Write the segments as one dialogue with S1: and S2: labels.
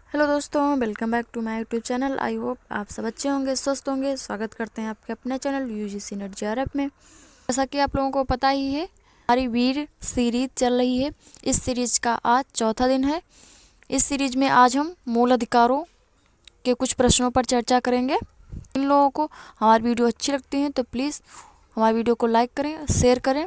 S1: Hello दोस्तों, welcome back to my YouTube channel. I hope आप सब अच्छे होंगे, स्वस्थ होंगे। स्वागत करते हैं आपके अपने चैनल यूजीसी नेट जेआरएफ में। जैसा कि आप लोगों को पता ही है, हमारी वीर सीरीज चल रही है। इस सीरीज का आज चौथा दिन है। इस सीरीज में आज हम मूल अधिकारों के कुछ प्रश्नों पर चर्चा करेंगे। इन लोगों को हमारी वीडियो अच्छी लगती है तो प्लीज़ हमारी वीडियो को लाइक करें, शेयर करें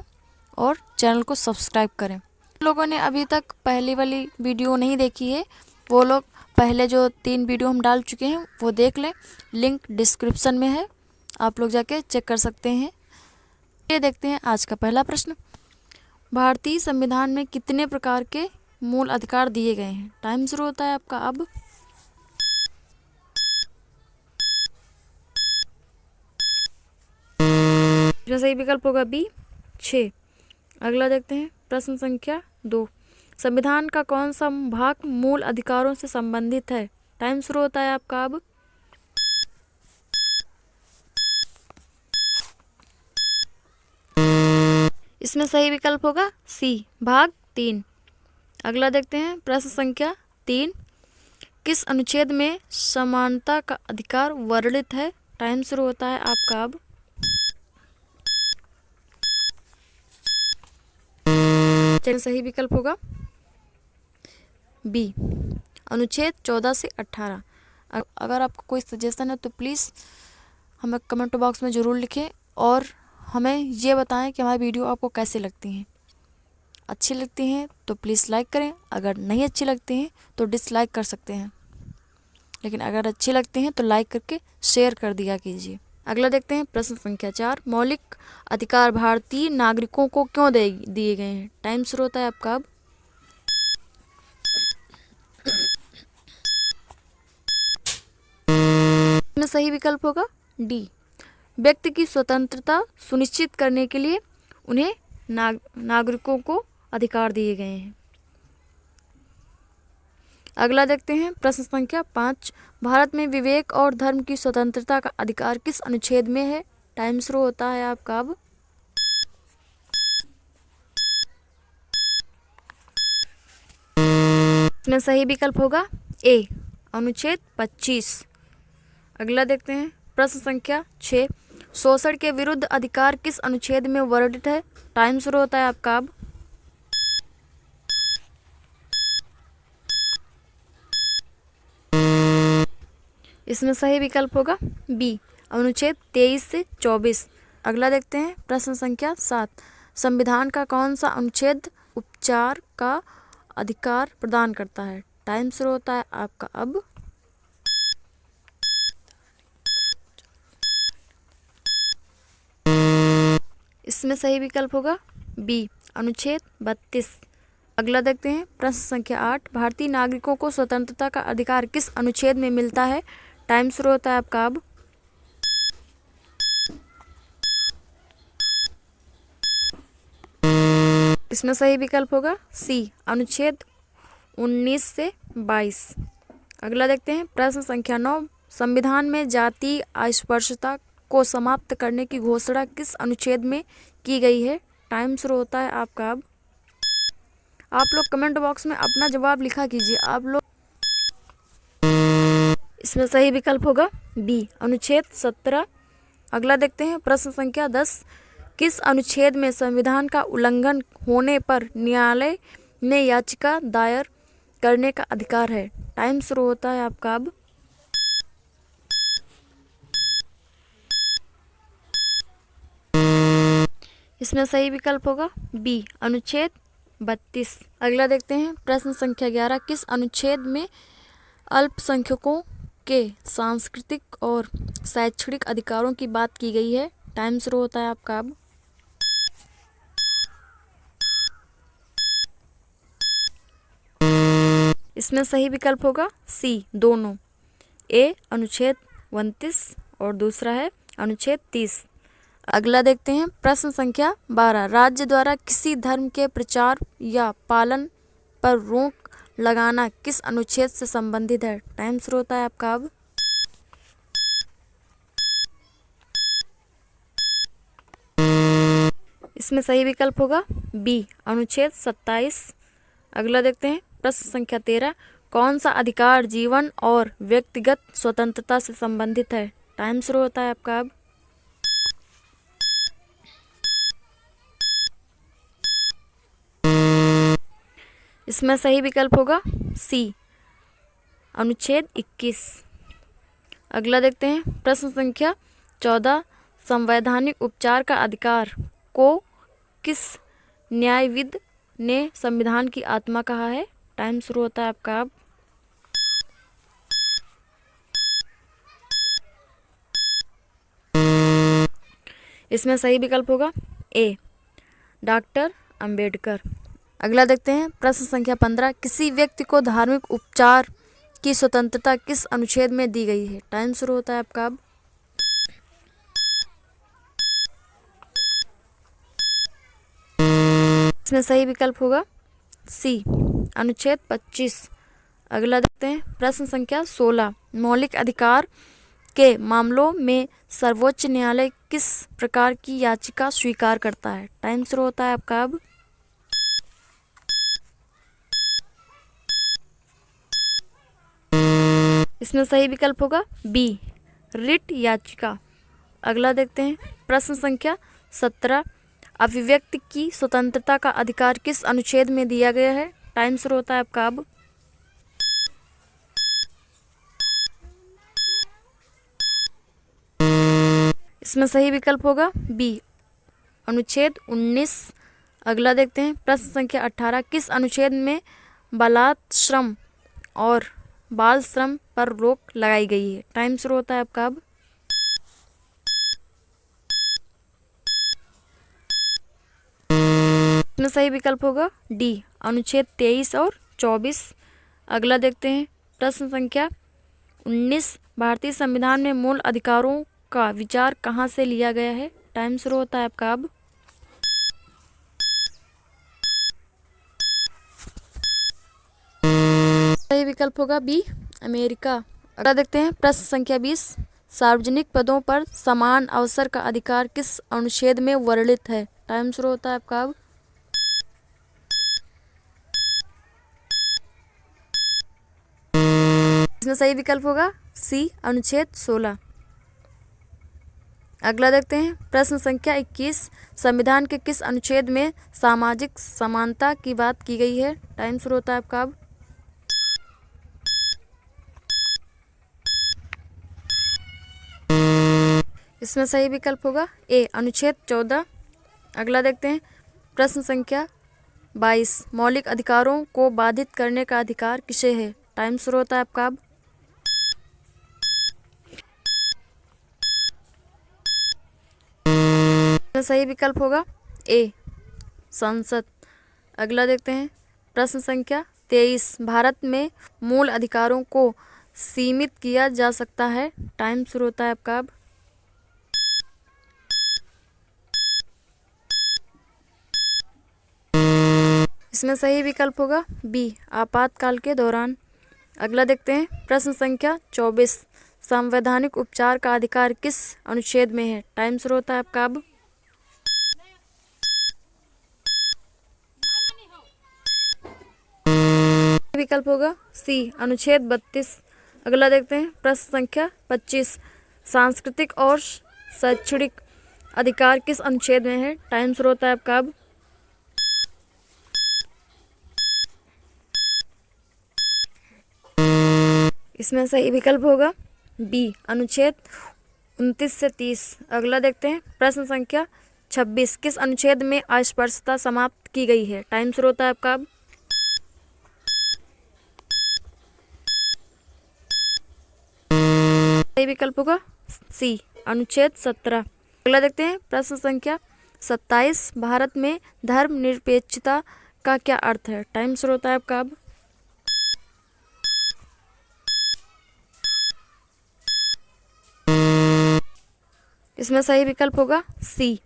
S1: और चैनल को सब्सक्राइब करें। जिन लोगों ने अभी तक पहली वाली वीडियो नहीं देखी है, वो लोग पहले जो 3 वीडियो हम डाल चुके हैं वो देख लें। लिंक डिस्क्रिप्शन में है, आप लोग जाके चेक कर सकते हैं। ये देखते हैं आज का पहला प्रश्न। भारतीय संविधान में कितने प्रकार के मूल अधिकार दिए गए हैं? टाइम शुरू होता है आपका अब। इसमें सही विकल्प होगा बी 6। अगला देखते हैं प्रश्न संख्या 2। संविधान का कौन सा भाग मूल अधिकारों से संबंधित है? टाइम शुरू होता है आपका अब। इसमें सही विकल्प होगा सी भाग 3। अगला देखते हैं प्रश्न संख्या 3। किस अनुच्छेद में समानता का अधिकार वर्णित है? टाइम शुरू होता है आपका अब। चलिए, सही विकल्प होगा बी अनुच्छेद 14 से 18। अगर आपको कोई सजेशन है तो प्लीज़ हमें कमेंट बॉक्स में ज़रूर लिखें और हमें ये बताएं कि हमारी वीडियो आपको कैसे लगती हैं। अच्छी लगती हैं तो प्लीज़ लाइक करें, अगर नहीं अच्छी लगती हैं तो डिसलाइक कर सकते हैं, लेकिन अगर अच्छी लगती हैं तो लाइक करके शेयर कर दिया कीजिए। अगला देखते हैं प्रश्न संख्या 4। मौलिक अधिकार भारतीय नागरिकों को क्यों दिए गए हैं? टाइम शुरू होता है आपका अब। इसमें सही विकल्प होगा डी व्यक्ति की स्वतंत्रता सुनिश्चित करने के लिए उन्हें नागरिकों को अधिकार दिए गए हैं। अगला देखते हैं प्रश्न संख्या 5। भारत में विवेक और धर्म की स्वतंत्रता का अधिकार किस अनुच्छेद में है? टाइम शुरू होता है आपका अब। इसमें सही विकल्प होगा ए अनुच्छेद 25। अगला देखते हैं प्रश्न संख्या 6। शोषण के विरुद्ध अधिकार किस अनुच्छेद में वर्णित है? टाइम शुरू होता है आपका अब। इसमें सही विकल्प होगा बी अनुच्छेद 23 से 24। अगला देखते हैं प्रश्न संख्या 7। संविधान का कौन सा अनुच्छेद उपचार का अधिकार प्रदान करता है? टाइम शुरू होता है आपका अब। इसमें सही विकल्प होगा बी अनुच्छेद 32। अगला देखते हैं प्रश्न संख्या 8। भारतीय नागरिकों को स्वतंत्रता का अधिकार किस अनुच्छेद में मिलता है? टाइम शुरू होता है आपका अब। इसमें सही विकल्प होगा सी अनुच्छेद 19 से 22। अगला देखते हैं प्रश्न संख्या 9। संविधान में जातीय अस्पृश्यता को समाप्त करने की घोषणा किस अनुच्छेद में की गई है? टाइम शुरू होता है आपका अब। आप लोग कमेंट बॉक्स में अपना जवाब लिखा कीजिए आप लोग। इसमें सही विकल्प होगा बी अनुच्छेद 17। अगला देखते हैं प्रश्न संख्या 10। किस अनुच्छेद में संविधान का उल्लंघन होने पर न्यायालय में याचिका दायर करने का अधिकार है? टाइम शुरू होता है आपका अब। इसमें सही विकल्प होगा बी अनुच्छेद 32। अगला देखते हैं प्रश्न संख्या 11। किस अनुच्छेद में अल्पसंख्यकों के सांस्कृतिक और शैक्षणिक अधिकारों की बात की गई है? टाइम शुरू होता है आपका अब। इसमें सही विकल्प होगा सी दोनों। ए अनुच्छेद 29 और दूसरा है अनुच्छेद 30। अगला देखते हैं प्रश्न संख्या 12। राज्य द्वारा किसी धर्म के प्रचार या पालन पर रोक लगाना किस अनुच्छेद से संबंधित है? टाइम शुरू होता है आपका अब। इसमें सही विकल्प होगा बी अनुच्छेद 27। अगला देखते हैं प्रश्न संख्या 13। कौन सा अधिकार जीवन और व्यक्तिगत स्वतंत्रता से संबंधित है? टाइम शुरू होता है आपका अब। इसमें सही विकल्प होगा सी, अनुच्छेद 21। अगला देखते हैं प्रश्न संख्या 14। संवैधानिक उपचार का अधिकार को किस न्यायविद ने संविधान की आत्मा कहा है? टाइम शुरू होता है आपका अब। इसमें सही विकल्प होगा ए, डॉक्टर अंबेडकर। अगला देखते हैं प्रश्न संख्या 15। किसी व्यक्ति को धार्मिक उपचार की स्वतंत्रता किस अनुच्छेद में दी गई है? टाइम शुरू होता है आपका अब। इसमें सही विकल्प होगा सी, अनुच्छेद 25। अगला देखते हैं प्रश्न संख्या 16। मौलिक अधिकार के मामलों में सर्वोच्च न्यायालय किस प्रकार की याचिका स्वीकार करता है? टाइम शुरू होता है आपका अब। इसमें सही विकल्प होगा बी, रिट याचिका। अगला देखते हैं प्रश्न संख्या 17। अभिव्यक्ति की स्वतंत्रता का अधिकार किस अनुच्छेद में दिया गया है? टाइम शुरू होता है आपका अब। इसमें सही विकल्प होगा बी, अनुच्छेद 19। अगला देखते हैं प्रश्न संख्या 18। किस अनुच्छेद में बालाश्रम और बाल श्रम पर रोक लगाई गई है? टाइम शुरू होता है आपका अब। इसमें सही विकल्प होगा डी, अनुच्छेद 23 और 24। अगला देखते हैं प्रश्न संख्या 19। भारतीय संविधान में मूल अधिकारों का विचार कहाँ से लिया गया है? टाइम शुरू होता है आपका अब। सही विकल्प होगा बी, अमेरिका। अगला देखते हैं प्रश्न संख्या 20। सार्वजनिक पदों पर समान अवसर का अधिकार किस अनुच्छेद में वर्णित है? टाइम शुरू होता है आपका अब। इसमें सही विकल्प होगा सी, अनुच्छेद 16। अगला देखते हैं प्रश्न संख्या 21। संविधान के किस अनुच्छेद में सामाजिक समानता की बात की गई है? टाइम शुरू होता है आपका अब। इसमें सही विकल्प होगा ए, अनुच्छेद 14। अगला देखते हैं प्रश्न संख्या 22। मौलिक अधिकारों को बाधित करने का अधिकार किसे है? टाइम शुरू होता है आपका अब। इसमें सही विकल्प होगा ए, संसद। अगला देखते हैं प्रश्न संख्या 23। भारत में मूल अधिकारों को सीमित किया जा सकता है? टाइम शुरू होता है आपका अब। इसमें सही विकल्प होगा बी, आपातकाल के दौरान। अगला देखते हैं प्रश्न संख्या 24। संवैधानिक उपचार का अधिकार किस अनुच्छेद में है? टाइम शुरू होता है आपका अब। विकल्प होगा सी, अनुच्छेद 32। अगला देखते हैं प्रश्न संख्या 25। सांस्कृतिक और शैक्षणिक अधिकार किस अनुच्छेद में है? टाइम शुरू होता है आपका अब। इसमें सही विकल्प होगा बी, अनुच्छेद 29 से 30। अगला देखते हैं प्रश्न संख्या 26। किस अनुच्छेद में अस्पृश्यता समाप्त की गई है? टाइम शुरू होता है आपका अब। सही विकल्प होगा सी, अनुच्छेद 17। अगला देखते हैं प्रश्न संख्या 27। भारत में धर्मनिरपेक्षता का क्या अर्थ है? टाइम शुरू होता है आपका अब। इसमें सही विकल्प होगा सी,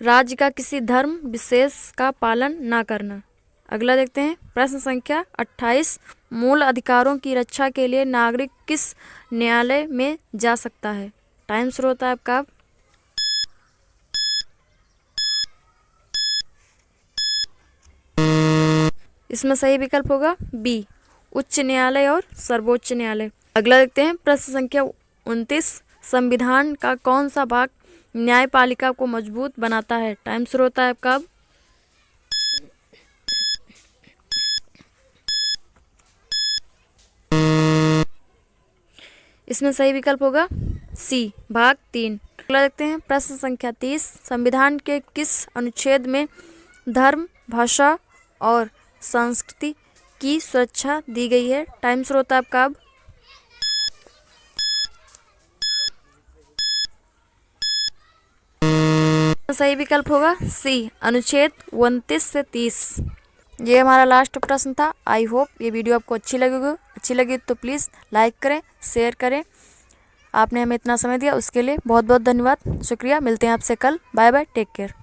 S1: राज्य का किसी धर्म विशेष का पालन ना करना। अगला देखते हैं प्रश्न संख्या 28। मूल अधिकारों की रक्षा के लिए नागरिक किस न्यायालय में जा सकता है? टाइम शुरू होता है आपका अब। इसमें सही विकल्प होगा बी, उच्च न्यायालय और सर्वोच्च न्यायालय। अगला देखते हैं प्रश्न संख्या 29, संविधान का कौन सा भाग न्यायपालिका को मजबूत बनाता है? टाइम शुरू होता है आपका अब। इसमें सही विकल्प होगा सी, भाग 3। अगला देखते हैं प्रश्न संख्या 30, संविधान के किस अनुच्छेद में धर्म, भाषा और संस्कृति की सुरक्षा दी गई है? टाइम शुरू होता है आपका अब। सही विकल्प होगा सी, अनुच्छेद 29 से 30। ये हमारा लास्ट प्रश्न था। आई होप ये वीडियो आपको अच्छी लगी तो प्लीज़ लाइक करें, शेयर करें। आपने हमें इतना समय दिया उसके लिए बहुत बहुत धन्यवाद, शुक्रिया। मिलते हैं आपसे कल। Bye bye, take care.